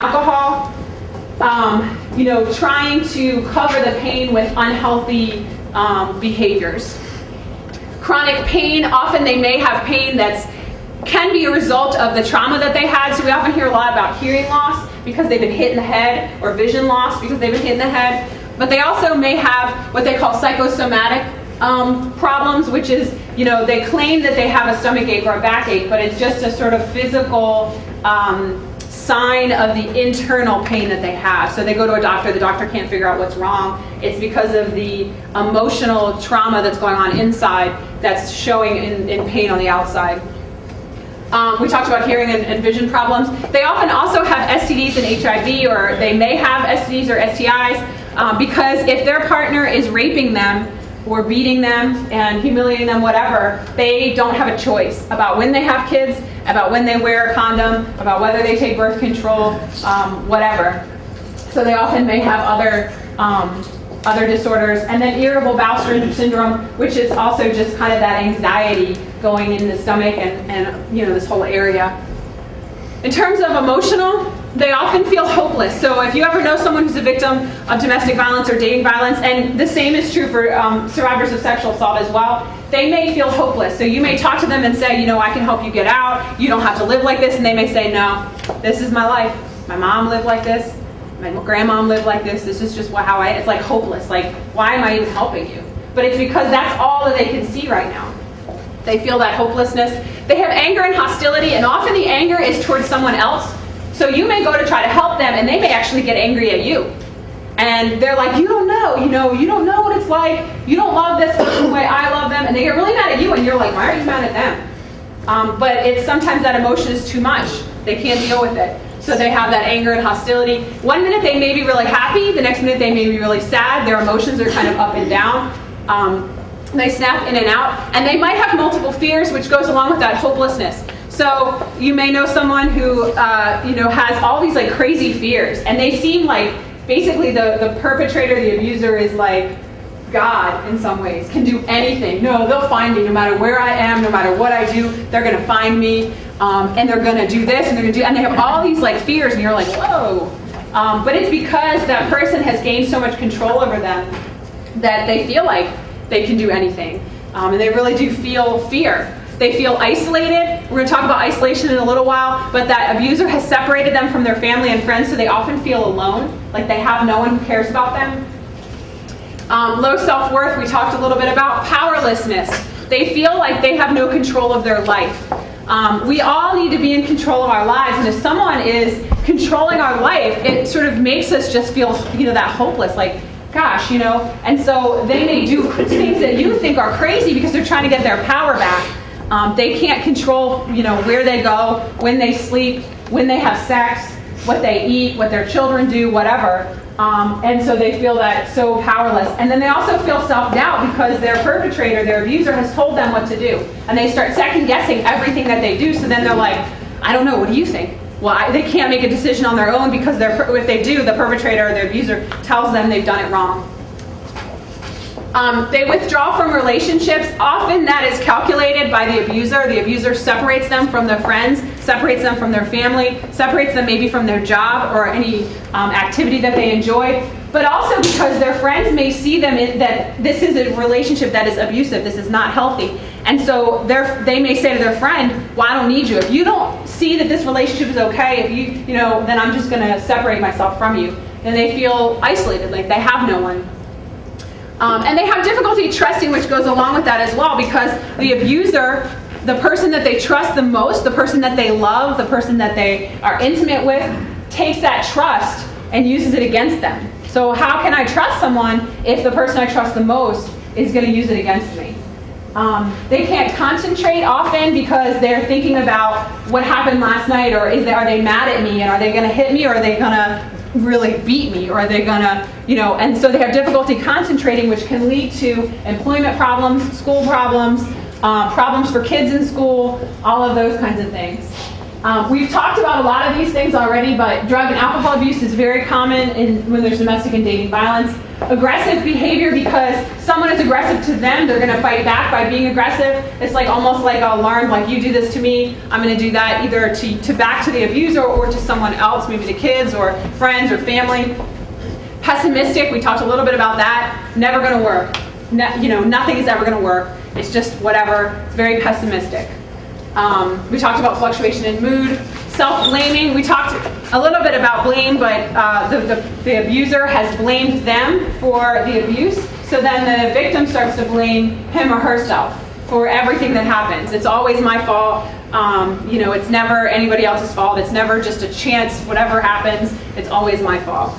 alcohol, trying to cover the pain with unhealthy behaviors. Chronic pain, often they may have pain that can be a result of the trauma that they had. So we often hear a lot about hearing loss because they've been hit in the head, or vision loss because they've been hit in the head. But they also may have what they call psychosomatic problems, which is, they claim that they have a stomach ache or a backache, but it's just a sort of physical sign of the internal pain that they have. So they go to a doctor, the doctor can't figure out what's wrong. It's because of the emotional trauma that's going on inside that's showing in pain on the outside. We talked about hearing and vision problems. They often also have STDs and HIV, or they may have STDs or STIs, because if their partner is raping them or beating them and humiliating them, whatever, they don't have a choice about when they have kids, about when they wear a condom, about whether they take birth control, whatever. So they often may have other disorders. And then irritable bowel syndrome, which is also just kind of that anxiety going in the stomach and this whole area. In terms of emotional, they often feel hopeless. So if you ever know someone who's a victim of domestic violence or dating violence, and the same is true for survivors of sexual assault as well, they may feel hopeless. So you may talk to them and say, I can help you get out. You don't have to live like this. And they may say, no, this is my life. My mom lived like this. My grandmom lived like this. This is just it's like hopeless. Like, why am I even helping you? But it's because that's all that they can see right now. They feel that hopelessness. They have anger and hostility, and often the anger is towards someone else. So you may go to try to help them, and they may actually get angry at you. And they're like, you don't know what it's like. You don't love this person the way I love them. And they get really mad at you, and you're like, why are you mad at them? But it's sometimes that emotion is too much. They can't deal with it. So they have that anger and hostility. One minute they may be really happy, the next minute they may be really sad. Their emotions are kind of up and down. They snap in and out. And they might have multiple fears, which goes along with that hopelessness. So you may know someone who has all these like crazy fears, and they seem like basically the perpetrator, the abuser, is like God in some ways, can do anything. No, they'll find me no matter where I am, no matter what I do, they're going to find me, and they're going to do this, and they're going to do, and they have all these like fears, and you're like, whoa. But it's because that person has gained so much control over them that they feel like they can do anything, and they really do feel fear. They feel isolated. We're going to talk about isolation in a little while, but that abuser has separated them from their family and friends, so they often feel alone, like they have no one who cares about them. Low self-worth, we talked a little bit about. Powerlessness. They feel like they have no control of their life. We all need to be in control of our lives, and if someone is controlling our life, it sort of makes us just feel, that hopeless, like, gosh, and so they may do things that you think are crazy because they're trying to get their power back. They can't control, where they go, when they sleep, when they have sex, what they eat, what their children do, whatever. And so they feel that so powerless. And then they also feel self-doubt because their perpetrator, their abuser, has told them what to do. And they start second-guessing everything that they do. So then they're like, I don't know, what do you think? Well, they can't make a decision on their own because if they do, the perpetrator or their abuser tells them they've done it wrong. They withdraw from relationships. Often that is calculated by the abuser. The abuser separates them from their friends, separates them from their family, separates them maybe from their job or any activity that they enjoy. But also because their friends may see them that this is a relationship that is abusive, this is not healthy. And so they may say to their friend, well, I don't need you. If you don't see that this relationship is okay, if then I'm just going to separate myself from you. And they feel isolated, like they have no one. And they have difficulty trusting, which goes along with that as well, because the abuser, the person that they trust the most, the person that they love, the person that they are intimate with, takes that trust and uses it against them. So how can I trust someone if the person I trust the most is going to use it against me? They can't concentrate often because they're thinking about what happened last night, or are they mad at me, and are they going to hit me, or are they going to really beat me, or are they going to, and so they have difficulty concentrating, which can lead to employment problems, school problems, problems for kids in school, all of those kinds of things. We've talked about a lot of these things already, but drug and alcohol abuse is very common when there's domestic and dating violence. Aggressive behavior, because someone is aggressive to them, they're going to fight back by being aggressive. It's like almost like a learned, like, you do this to me, I'm going to do that either to back to the abuser or to someone else, maybe the kids or friends or family. Pessimistic, we talked a little bit about that. Never going to work. Nothing is ever going to work. It's just whatever. It's very pessimistic. We talked about fluctuation in mood. Self-blaming, we talked a little bit about blame, but the abuser has blamed them for the abuse, so then the victim starts to blame him or herself for everything that happens. It's always my fault. It's never anybody else's fault. It's never just a chance. Whatever happens, it's always my fault.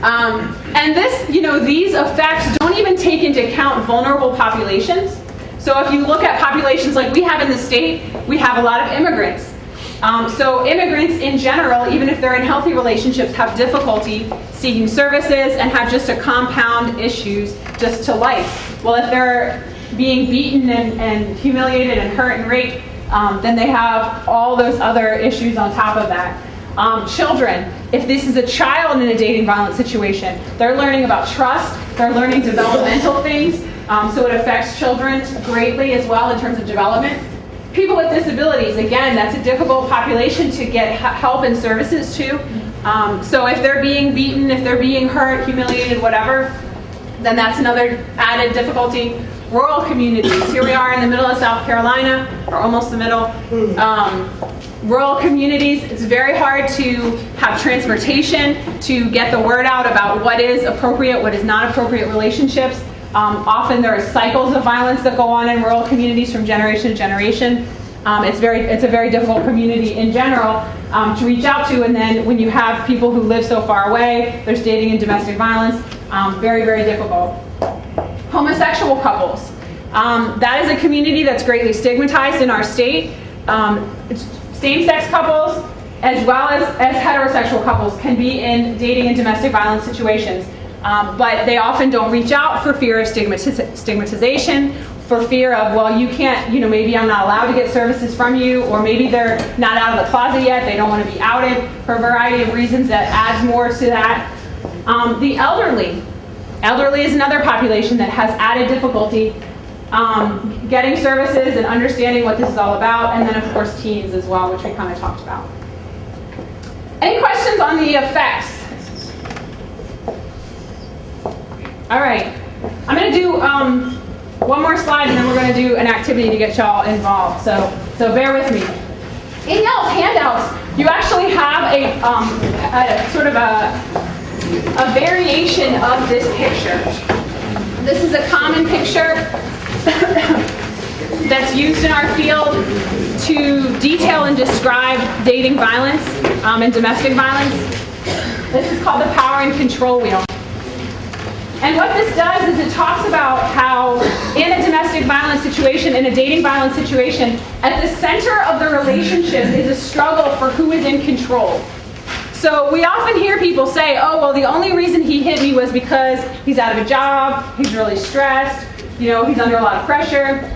And these effects don't even take into account vulnerable populations. So if you look at populations like we have in the state, we have a lot of immigrants. So immigrants in general, even if they're in healthy relationships, have difficulty seeking services and have just a compound issues just to life. Well, if they're being beaten and humiliated and hurt and raped, then they have all those other issues on top of that. Children, if this is a child in a dating violence situation, they're learning about trust, they're learning developmental things, so it affects children greatly as well in terms of development. People with disabilities, again, that's a difficult population to get help and services to. So if they're being beaten, if they're being hurt, humiliated, whatever, then that's another added difficulty. Rural communities, here we are in the middle of South Carolina, or almost the middle. Rural communities, it's very hard to have transportation, to get the word out about what is appropriate, what is not appropriate relationships. Often there are cycles of violence that go on in rural communities from generation to generation. It's a very difficult community in general to reach out to, and then when you have people who live so far away, there's dating and domestic violence, very, very difficult. Homosexual couples. That is a community that's greatly stigmatized in our state. Same-sex couples as well as heterosexual couples can be in dating and domestic violence situations. But they often don't reach out for fear of stigmatization, for fear of, well, you can't, maybe I'm not allowed to get services from you, or maybe they're not out of the closet yet, they don't want to be outed, for a variety of reasons that adds more to that. The elderly. Elderly is another population that has added difficulty getting services and understanding what this is all about, and then of course teens as well, which we kind of talked about. Any questions on the effects? All right, I'm going to do one more slide, and then we're going to do an activity to get y'all involved. So bear with me. In y'all's handouts, you actually have a sort of a variation of this picture. This is a common picture that's used in our field to detail and describe dating violence and domestic violence. This is called the power and control wheel. And what this does is it talks about how in a domestic violence situation, in a dating violence situation, at the center of the relationship is a struggle for who is in control. So we often hear people say, oh, well, the only reason he hit me was because he's out of a job, he's really stressed, he's under a lot of pressure.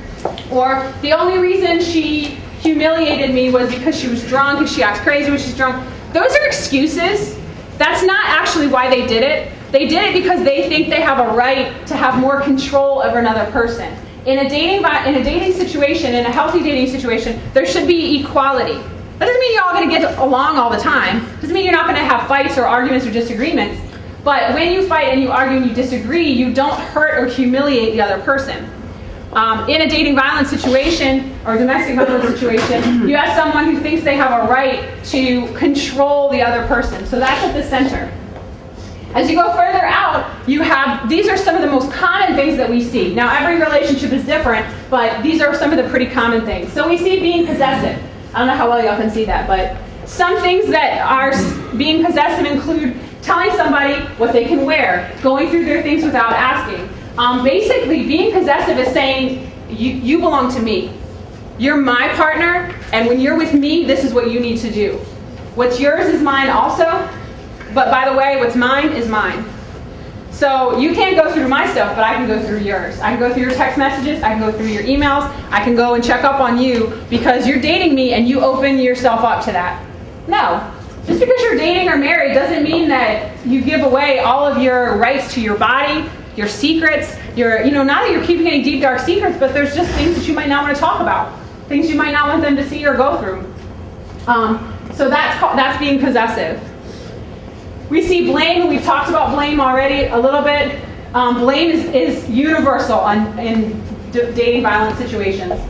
Or the only reason she humiliated me was because she was drunk and she acts crazy when she's drunk. Those are excuses. That's not actually why they did it. They did it because they think they have a right to have more control over another person. In a dating situation, in a healthy dating situation, there should be equality. That doesn't mean you're all going to get along all the time. Doesn't mean you're not going to have fights or arguments or disagreements. But when you fight and you argue and you disagree, you don't hurt or humiliate the other person. In a dating violence situation or domestic violence situation, you have someone who thinks they have a right to control the other person. So that's at the center. As you go further out, these are some of the most common things that we see. Now, every relationship is different, but these are some of the pretty common things. So we see being possessive. I don't know how well y'all can see that, but some things that are being possessive include telling somebody what they can wear, going through their things without asking. Basically, being possessive is saying, you belong to me. You're my partner, and when you're with me, this is what you need to do. What's yours is mine also, but by the way, what's mine is mine. So you can't go through my stuff, but I can go through yours. I can go through your text messages, I can go through your emails, I can go and check up on you because you're dating me and you open yourself up to that. No. Just because you're dating or married doesn't mean that you give away all of your rights to your body, your secrets, not that you're keeping any deep, dark secrets, but there's just things that you might not want to talk about, things you might not want them to see or go through. So that's being possessive. We see blame, and we've talked about blame already a little bit. Blame is universal in dating violence situations.